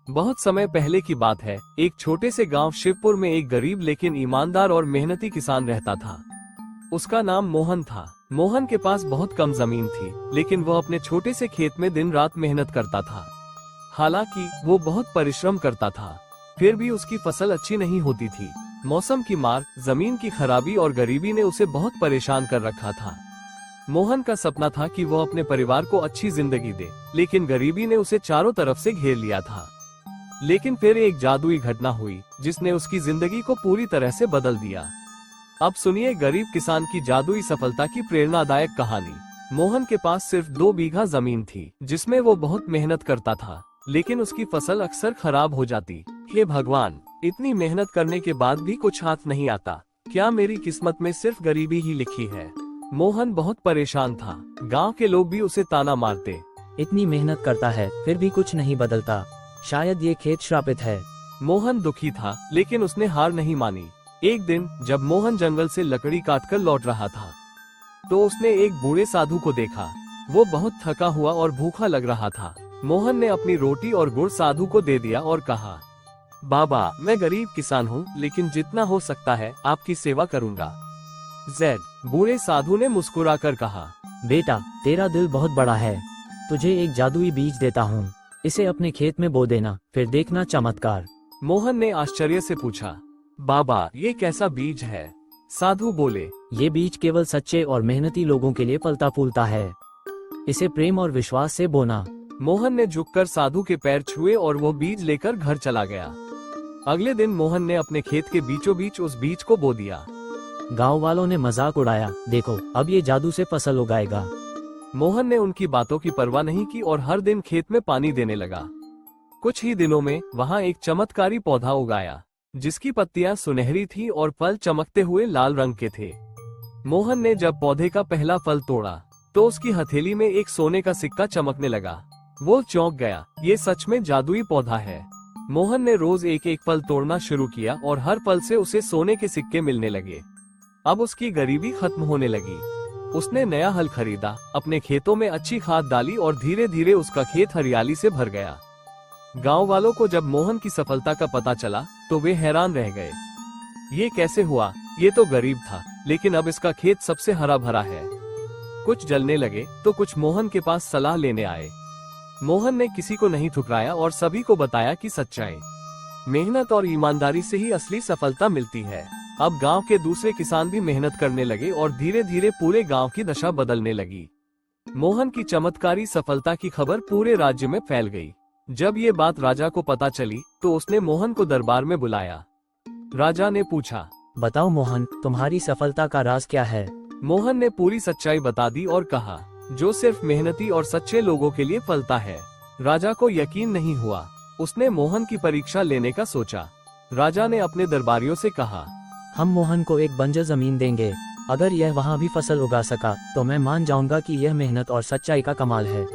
बहुत समय पहले की बात है। एक छोटे से गांव शिवपुर में एक गरीब लेकिन ईमानदार और मेहनती किसान रहता था। उसका नाम मोहन था। मोहन के पास बहुत कम जमीन थी, लेकिन वह अपने छोटे से खेत में दिन रात मेहनत करता था। हालांकि वो बहुत परिश्रम करता था, फिर भी उसकी फसल अच्छी नहीं होती थी। मौसम की मार, जमीन की खराबी और गरीबी ने उसे बहुत परेशान कर रखा था। मोहन का सपना था कि वो अपने परिवार को अच्छी जिंदगी दे, लेकिन गरीबी ने उसे चारों तरफ से घेर लिया था। लेकिन फिर एक जादुई घटना हुई, जिसने उसकी जिंदगी को पूरी तरह से बदल दिया। अब सुनिए गरीब किसान की जादुई सफलता की प्रेरणादायक कहानी। मोहन के पास सिर्फ 2 बीघा जमीन थी, जिसमें वो बहुत मेहनत करता था, लेकिन उसकी फसल अक्सर खराब हो जाती। हे भगवान, इतनी मेहनत करने के बाद भी कुछ हाथ नहीं आता। क्या मेरी किस्मत में सिर्फ गरीबी ही लिखी है? मोहन बहुत परेशान था। गांव के लोग भी उसे ताना मारते। इतनी मेहनत करता है फिर भी कुछ नहीं बदलता, शायद ये खेत श्रापित है। मोहन दुखी था, लेकिन उसने हार नहीं मानी। एक दिन जब मोहन जंगल से लकड़ी काटकर लौट रहा था, तो उसने एक बूढ़े साधु को देखा। वो बहुत थका हुआ और भूखा लग रहा था। मोहन ने अपनी रोटी और गुड़ साधु को दे दिया और कहा, बाबा, मैं गरीब किसान हूँ, लेकिन जितना हो सकता है आपकी सेवा करूँगा। बूढ़े साधु ने मुस्कुराकर कहा, बेटा, तेरा दिल बहुत बड़ा है। तुझे एक जादुई बीज देता हूँ, इसे अपने खेत में बो देना, फिर देखना चमत्कार। मोहन ने आश्चर्य से पूछा, बाबा, ये कैसा बीज है? साधु बोले, ये बीज केवल सच्चे और मेहनती लोगों के लिए फलता फूलता है। इसे प्रेम और विश्वास से बोना। मोहन ने झुककर साधु के पैर छुए और वो बीज लेकर घर चला गया। अगले दिन मोहन ने अपने खेत के बीचों बीच उस बीज को बो दिया। गांव वालों ने मजाक उड़ाया, देखो अब ये जादू से फसल उगाएगा। मोहन ने उनकी बातों की परवाह नहीं की और हर दिन खेत में पानी देने लगा। कुछ ही दिनों में वहाँ एक चमत्कारी पौधा उगाया, जिसकी पत्तियां सुनहरी थी और फल चमकते हुए लाल रंग के थे। मोहन ने जब पौधे का पहला फल तोड़ा, तो उसकी हथेली में एक सोने का सिक्का चमकने लगा। वो चौंक गया, ये सच में जादुई पौधा है। मोहन ने रोज एक एक फल तोड़ना शुरू किया और हर फल से उसे सोने के सिक्के मिलने लगे। अब उसकी गरीबी खत्म होने लगी। उसने नया हल खरीदा, अपने खेतों में अच्छी खाद डाली और धीरे धीरे उसका खेत हरियाली से भर गया। गांव वालों को जब मोहन की सफलता का पता चला, तो वे हैरान रह गए। ये कैसे हुआ? ये तो गरीब था, लेकिन अब इसका खेत सबसे हरा भरा है। कुछ जलने लगे तो कुछ मोहन के पास सलाह लेने आए। मोहन ने किसी को नहीं ठुकराया और सभी को बताया कि सच्चाई, मेहनत और ईमानदारी से ही असली सफलता मिलती है। अब गांव के दूसरे किसान भी मेहनत करने लगे और धीरे धीरे पूरे गांव की दशा बदलने लगी। मोहन की चमत्कारी सफलता की खबर पूरे राज्य में फैल गई। जब ये बात राजा को पता चली, तो उसने मोहन को दरबार में बुलाया। राजा ने पूछा, बताओ मोहन, तुम्हारी सफलता का राज क्या है? मोहन ने पूरी सच्चाई बता दी और कहा, जो सिर्फ मेहनती और सच्चे लोगों के लिए फलता है। राजा को यकीन नहीं हुआ। उसने मोहन की परीक्षा लेने का सोचा। राजा ने अपने दरबारियों से कहा, हम मोहन को एक बंजर जमीन देंगे। अगर यह वहाँ भी फसल उगा सका, तो मैं मान जाऊंगा कि यह मेहनत और सच्चाई का कमाल है।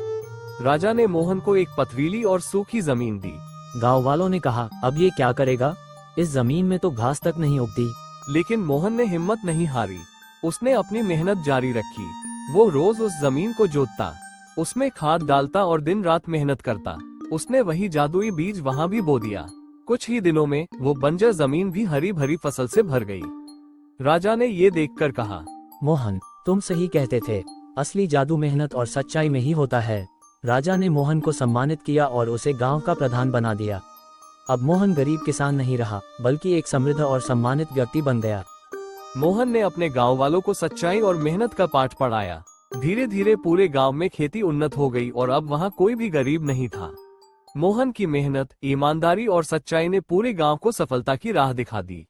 राजा ने मोहन को एक पथरीली और सूखी जमीन दी। गांव वालों ने कहा, अब ये क्या करेगा? इस जमीन में तो घास तक नहीं उगती। लेकिन मोहन ने हिम्मत नहीं हारी। उसने अपनी मेहनत जारी रखी। वो रोज उस जमीन को जोतता, उसमें खाद डालता और दिन रात मेहनत करता। उसने वही जादुई बीज वहाँ भी बो दिया। कुछ ही दिनों में वो बंजर जमीन भी हरी भरी फसल से भर गई। राजा ने ये देखकर कहा, मोहन, तुम सही कहते थे। असली जादू मेहनत और सच्चाई में ही होता है। राजा ने मोहन को सम्मानित किया और उसे गांव का प्रधान बना दिया। अब मोहन गरीब किसान नहीं रहा, बल्कि एक समृद्ध और सम्मानित व्यक्ति बन गया। मोहन ने अपने गांव वालों को सच्चाई और मेहनत का पाठ पढ़ाया। धीरे धीरे पूरे गांव में खेती उन्नत हो गई और अब वहां कोई भी गरीब नहीं था। मोहन की मेहनत, ईमानदारी और सच्चाई ने पूरे गांव को सफलता की राह दिखा दी।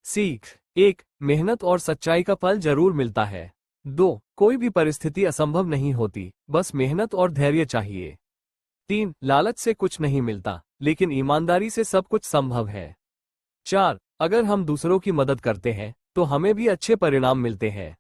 सीख 1, मेहनत और सच्चाई का फल जरूर मिलता है। 2, कोई भी परिस्थिति असंभव नहीं होती, बस मेहनत और धैर्य चाहिए। 3, लालच से कुछ नहीं मिलता, लेकिन ईमानदारी से सब कुछ संभव है। 4, अगर हम दूसरों की मदद करते हैं, तो हमें भी अच्छे परिणाम मिलते हैं।